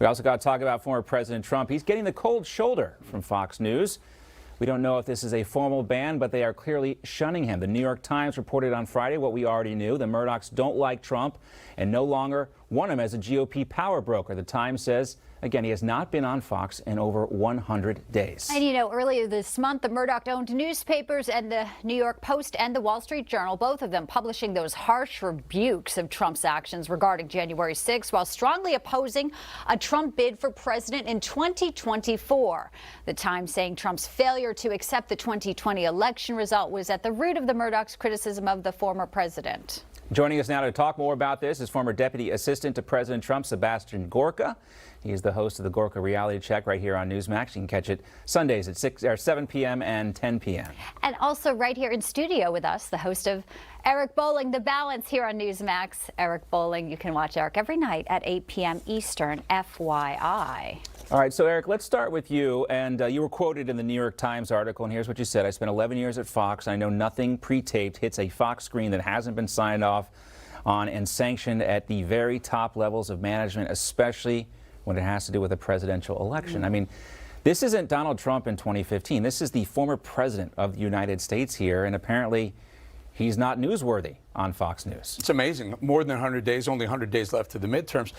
We also got to talk about former President Trump. He's getting the cold shoulder from Fox News. We don't know if this is a formal ban, but they are clearly shunning him. The New York Times reported on Friday what we already knew. The Murdochs don't like Trump and no longer want him as a GOP power broker. The Times says, again, he has not been on Fox in over 100 days. And you know, earlier this month, the Murdoch-owned newspapers and the New York Post and the Wall Street Journal, both of them publishing those harsh rebukes of Trump's actions regarding January 6, while strongly opposing a Trump bid for president in 2024. The Times saying Trump's failure to accept the 2020 election result was at the root of the Murdochs' criticism of the former president. Joining us now to talk more about this is former Deputy Assistant to President Trump, Sebastian Gorka. He is the host of the Gorka Reality Check right here on Newsmax. You can catch it Sundays at 7 p.m. and 10 p.m. And also right here in studio with us, the host of Eric Bolling, The Balance here on Newsmax. Eric Bolling, you can watch Eric every night at 8 p.m. Eastern, FYI. All right, so Eric, let's start with you. And you were quoted in the New York Times article, and here's what you said. I spent 11 years at Fox. I know nothing pre-taped hits a Fox screen that hasn't been signed off on and sanctioned at the very top levels of management, especially when it has to do with a presidential election. I mean, this isn't Donald Trump in 2015. This is the former president of the United States here, and apparently he's not newsworthy on Fox News. It's amazing. More than 100 days, only 100 days left to the midterms.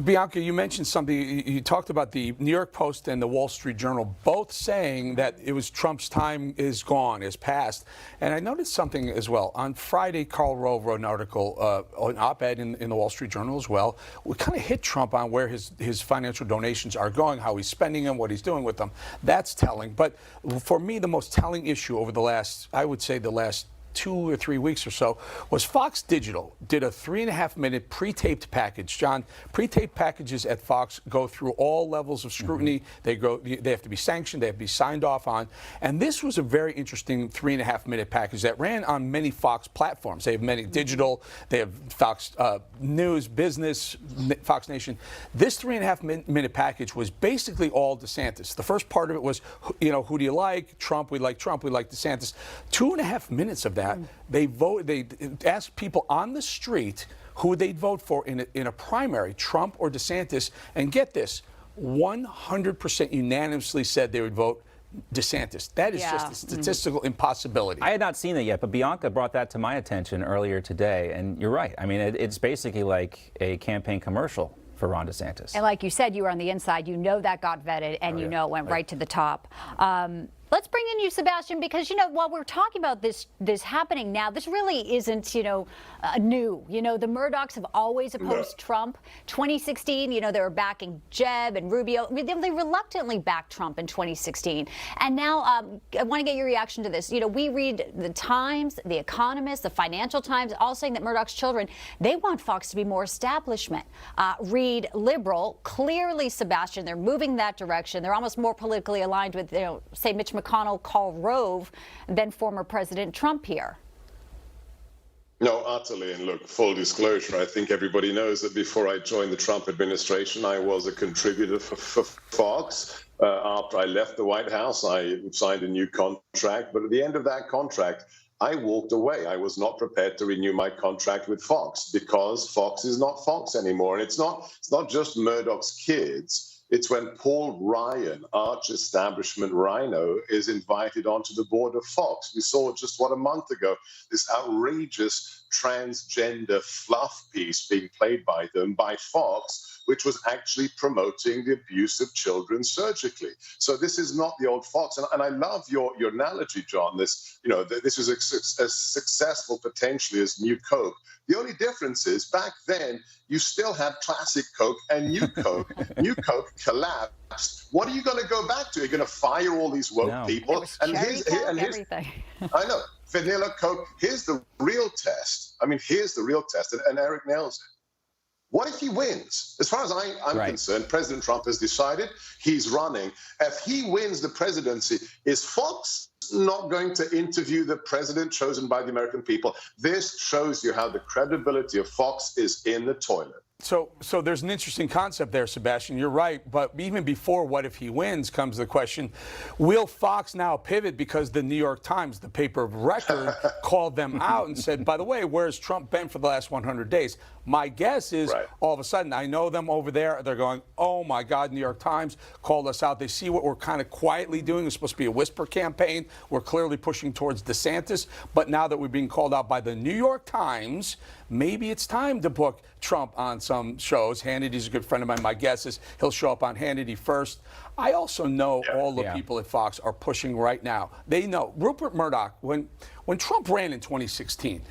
Bianca, you mentioned something. You talked about the New York Post and the Wall Street Journal both saying that it was Trump's time is gone, is past. And I noticed something as well. On Friday, Karl Rove wrote an article, an op-ed in the Wall Street Journal as well. We kind of hit Trump on where his financial donations are going, how he's spending them, what he's doing with them. That's telling. But for me, the most telling issue over the last, I would say the last 2 or 3 weeks or so, was Fox Digital did a 3.5-minute pre-taped package. John, pre-taped packages at Fox go through all levels of scrutiny. They have to be sanctioned, they have to be signed off on. And this was a very interesting 3.5-minute package that ran on many Fox platforms. They have many digital, they have Fox News, Business, Fox Nation. This 3.5-minute package was basically all DeSantis. The first part of it was, you know, who do you like? Trump, we like DeSantis. 2.5 minutes of that, they asked people on the street who they'd vote for in a primary, Trump or DeSantis, and get this, 100% unanimously said they would vote DeSantis. That is just a statistical impossibility. I had not seen that yet, but Bianca brought that to my attention earlier today, and you're right. I mean, it's basically like a campaign commercial for Ron DeSantis. And like you said, you were on the inside. You know that got vetted, and you know it went right to the top. Let's bring in you, Sebastian, because, you know, while we're talking about this happening now, this really isn't, you know, new. You know, the Murdochs have always opposed Trump. 2016, you know, they were backing Jeb and Rubio. I mean, they reluctantly backed Trump in 2016. And now I want to get your reaction to this. You know, we read the Times, the Economist, the Financial Times, all saying that Murdoch's children, they want Fox to be more establishment. Read liberal. Clearly, Sebastian, they're moving that direction. They're almost more politically aligned with, you know, say, Mitch McConnell, Karl Rove, than former President Trump here. No, utterly. And look, full disclosure, I think everybody knows that before I joined the Trump administration, I was a contributor for Fox. After I left the White House, I signed a new contract. But at the end of that contract, I walked away. I was not prepared to renew my contract with Fox because Fox is not Fox anymore. And it's not just Murdoch's kids. It's when Paul Ryan, arch establishment rhino, is invited onto the board of Fox. We saw just a month ago, this outrageous transgender fluff piece being played by them by Fox, which was actually promoting the abuse of children surgically. So this is not the old Fox. And I love your analogy, John. This, you know, this is as successful potentially as New Coke. The only difference is back then you still had classic Coke and New Coke. New Coke collapsed. What are you going to go back to? You're going to fire all these woke people? Here's everything. I know. Vanilla Coke. Here's the real test. I mean, here's the real test. And Eric nails it. What if he wins? As far as I'm concerned, President Trump has decided he's running. If he wins the presidency, is Fox not going to interview the president chosen by the American people? This shows you how the credibility of Fox is in the toilet. So there's an interesting concept there, Sebastian. You're right. But even before what if he wins comes the question, will Fox now pivot because the New York Times, the paper of record, called them out and said, by the way, where's Trump been for the last 100 days? My guess is all of a sudden, I know them over there. They're going, oh, my God, New York Times called us out. They see what we're kind of quietly doing. It's supposed to be a whisper campaign. We're clearly pushing towards DeSantis. But now that we're being called out by the New York Times, maybe it's time to book Trump on some shows. Hannity's a good friend of mine. My guess is he'll show up on Hannity first. I also know all the people at Fox are pushing right now. They know. Rupert Murdoch, when Trump ran in 2016,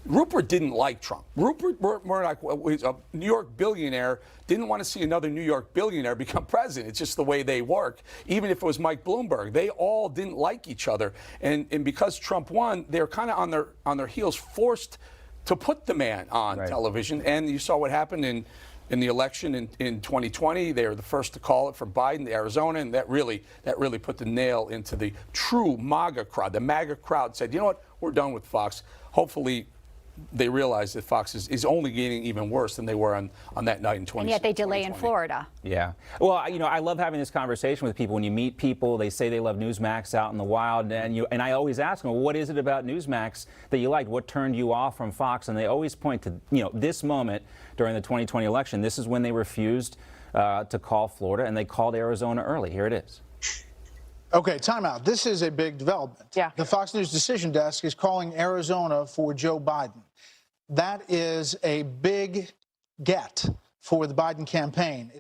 Rupert didn't like Trump. Rupert Murdoch was a New York billionaire, didn't want to see another New York billionaire become president. It's just the way they work. Even if it was Mike Bloomberg, they all didn't like each other. And because Trump won, they're kind of on their heels, forced to put the man on television. And you saw what happened in the election in 2020. They were the first to call it for Biden, Arizona, and that really put the nail into the true MAGA crowd. The MAGA crowd said, you know what, we're done with Fox. Hopefully they realize that Fox is only getting even worse than they were on that night in 2020. And yet they delay in Florida. Yeah. Well, I love having this conversation with people. When you meet people, they say they love Newsmax out in the wild, and I always ask them, well, what is it about Newsmax that you liked? What turned you off from Fox? And they always point to, this moment during the 2020 election. This is when they refused to call Florida, and they called Arizona early. Here it is. Okay, time out. This is a big development. Yeah. The Fox News decision desk is calling Arizona for Joe Biden. That is a big get for the Biden campaign.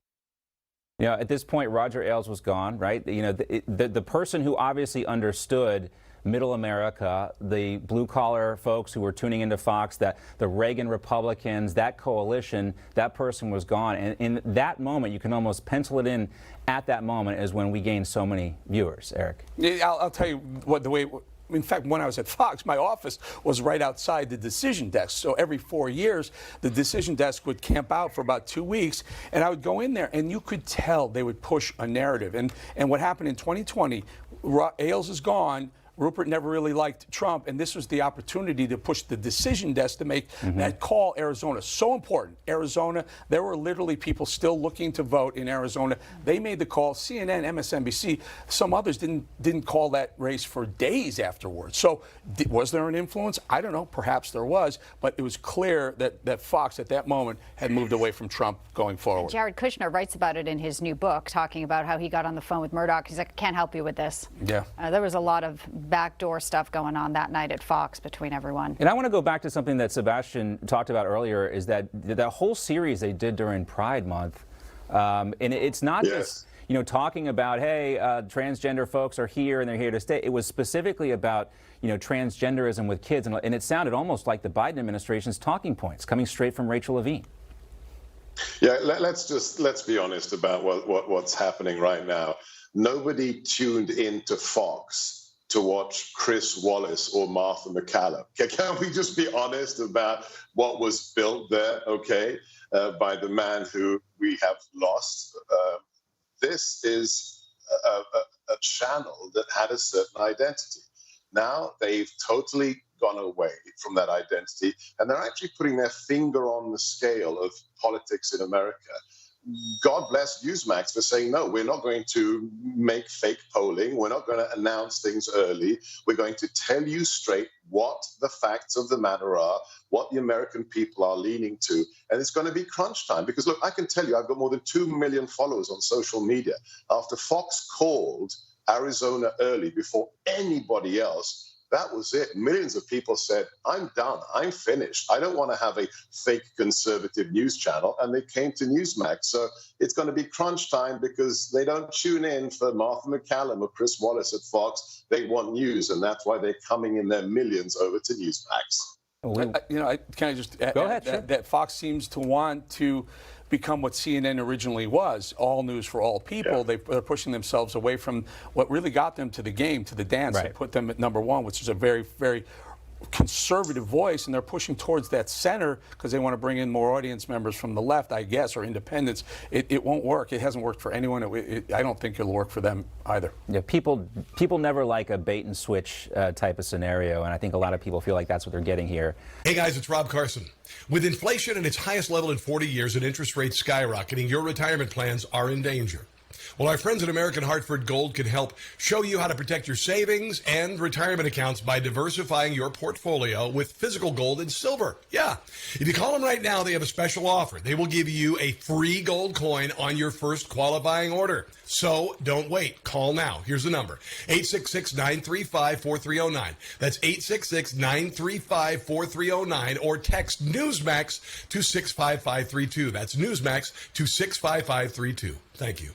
At this point, Roger Ailes was gone, right? The person who obviously understood middle America, the blue-collar folks who were tuning into Fox, that the Reagan Republicans, that coalition, that person was gone. And in that moment, you can almost pencil it in at that moment is when we gained so many viewers, Eric. Yeah, I'll tell you what the way. In fact, when I was at Fox, my office was right outside the decision desk. So every 4 years, the decision desk would camp out for about 2 weeks, and I would go in there, and you could tell they would push a narrative. And what happened in 2020, Ailes is gone. Rupert never really liked Trump, and this was the opportunity to push the decision desk to make that call. Arizona, so important. Arizona, there were literally people still looking to vote in Arizona. They made the call. CNN, MSNBC, some others didn't call that race for days afterwards. So was there an influence? I don't know. Perhaps there was, but it was clear that Fox at that moment had moved away from Trump going forward. Jared Kushner writes about it in his new book, talking about how he got on the phone with Murdoch. He's like, I can't help you with this. Yeah. There was a lot of backdoor stuff going on that night at Fox between everyone. And I want to go back to something that Sebastian talked about earlier, is that whole series they did during Pride Month. And it's not just, talking about, hey, transgender folks are here and they're here to stay. It was specifically about, transgenderism with kids. And it sounded almost like the Biden administration's talking points coming straight from Rachel Levine. Yeah, let's be honest about what's happening right now. Nobody tuned into Fox to watch Chris Wallace or Martha McCallum. Can we just be honest about what was built there, by the man who we have lost? This is a channel that had a certain identity. Now they've totally gone away from that identity, and they're actually putting their finger on the scale of politics in America. God bless Newsmax for saying, no, we're not going to make fake polling. We're not going to announce things early. We're going to tell you straight what the facts of the matter are, what the American people are leaning to. And it's going to be crunch time. Because, look, I can tell you I've got more than 2 million followers on social media. After Fox called Arizona early before anybody else, that was it. Millions of people said, I'm done. I'm finished. I don't want to have a fake conservative news channel. And they came to Newsmax. So it's going to be crunch time because they don't tune in for Martha McCallum or Chris Wallace at Fox. They want news. And that's why they're coming in their millions over to Newsmax. Can I just add, Go ahead, sure. that Fox seems to want to become what CNN originally was, all news for all people. Yeah. They're pushing themselves away from what really got them to the game, to the dance, and put them at number one, which is a very, very conservative voice, and they're pushing towards that center because they want to bring in more audience members from the left, I guess, or independents. It won't work. It hasn't worked for anyone. I don't think it'll work for them either. Yeah, people never like a bait and switch type of scenario, and I think a lot of people feel like that's what they're getting here. Hey guys, it's Rob Carson. With inflation at its highest level in 40 years and interest rates skyrocketing, your retirement plans are in danger. Well, our friends at American Hartford Gold can help show you how to protect your savings and retirement accounts by diversifying your portfolio with physical gold and silver. Yeah. If you call them right now, they have a special offer. They will give you a free gold coin on your first qualifying order. So don't wait. Call now. Here's the number. 866-935-4309. That's 866-935-4309, or text Newsmax to 65532. That's Newsmax to 65532. Thank you.